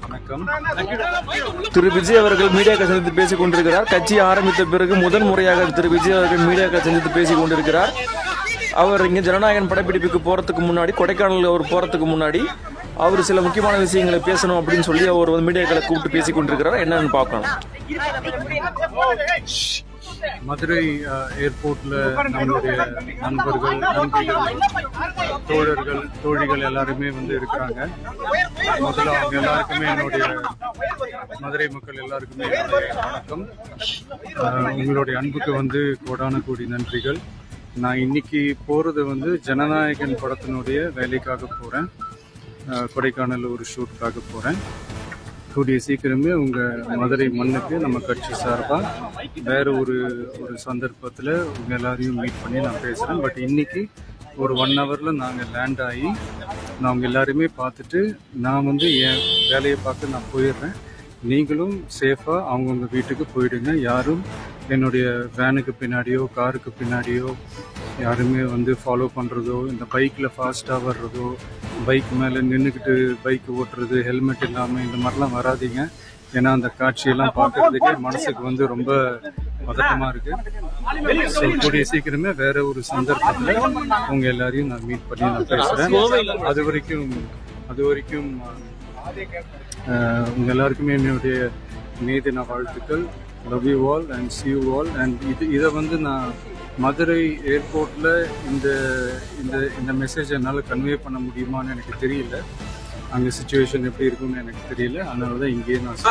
வணக்கம். திரு விஜய் அவர்கள் மீடியாக்கள் சந்தித்து பேசிக் கொண்டிருக்கிறார். கட்சி ஆரம்பித்த பிறகு முதன் முறையாக திரு விஜய் அவர்கள் மீடியாக்கள் சந்தித்து பேசிக் கொண்டிருக்கிறார். அவர் இங்க ஜனநாயகன் படப்பிடிப்புக்கு போறதுக்கு முன்னாடி, கொடைக்கானல் அவர் போறதுக்கு முன்னாடி அவர் சில முக்கியமான விஷயங்களை பேசணும் அப்படின்னு சொல்லி அவர் மீடியாக்களை கூப்பிட்டு பேசிக் கொண்டிருக்கிறார். என்னன்னு பார்க்கலாம். மதுரை ஏர்போர்ட்ல நம்மளுடைய நண்பர்கள், நண்பிகள், தோழர்கள், தோழிகள் எல்லாருமே இருக்கிறாங்க. முதல்ல அவங்க எல்லாருக்குமே என்னுடைய மதுரை மக்கள் எல்லாருக்குமே வணக்கம். உங்களுடைய அன்புக்கு கோடான கோடி நன்றிகள். நான் இன்னைக்கு போறது ஜனநாயகன் படத்தினுடைய வேலைக்காக போறேன். கொடைக்கானல் ஒரு ஷூட்டுக்காக போறேன். கூடிய சீக்கிரமே உங்க மதுரை மண்ணுக்கு நம்ம கட்சி சார்பா வேற ஒரு சந்தர்ப்பத்தில் உங்க எல்லாரையும் மீட் பண்ணி நான் பேசுறேன். பட் இன்னைக்கு ஒரு 1 ஹவர்ல நாங்கள் லேண்ட் ஆகி நான் அவங்க எல்லாருமே பார்த்துட்டு நான் என் வேலையை பார்த்து நான் போயிடுறேன். நீங்களும் சேஃபா அவங்கவுங்க வீட்டுக்கு போயிடுங்க. யாரும் என்னுடைய வேனுக்கு பின்னாடியோ காருக்கு பின்னாடியோ யாருமே ஃபாலோ பண்ணுறதோ, இந்த பைக்கில் ஃபாஸ்ட்டாக வர்றதோ, பைக் மேலே நின்றுக்கிட்டு பைக் ஓட்டுறது, ஹெல்மெட் இல்லாமல் இந்த மாதிரிலாம் வராதிங்க. ஏன்னா அந்த காட்சியெல்லாம் பார்க்கறதுக்கே மனசுக்கு ரொம்ப பதட்டமாக இருக்கு. ஸோ கூடிய சீக்கிரமே வேற ஒரு சந்தர்ப்பத்தில் உங்க எல்லாரையும் நான் மீட் பண்ணி நான் பேசுகிறேன். அது வரைக்கும் உங்க எல்லாருக்குமே என்னுடைய மே தின வாழ்த்துக்கள். Love you all and see you all. And இதை நான் மதுரை ஏர்போர்ட்ல இந்த மெசேஜ் என்னால் கன்வே பண்ண முடியுமான்னு எனக்கு தெரியல. அங்கே சிச்சுவேஷன் எப்படி இருக்குன்னு எனக்கு தெரியல. அதனால தான் இங்கேயே நான்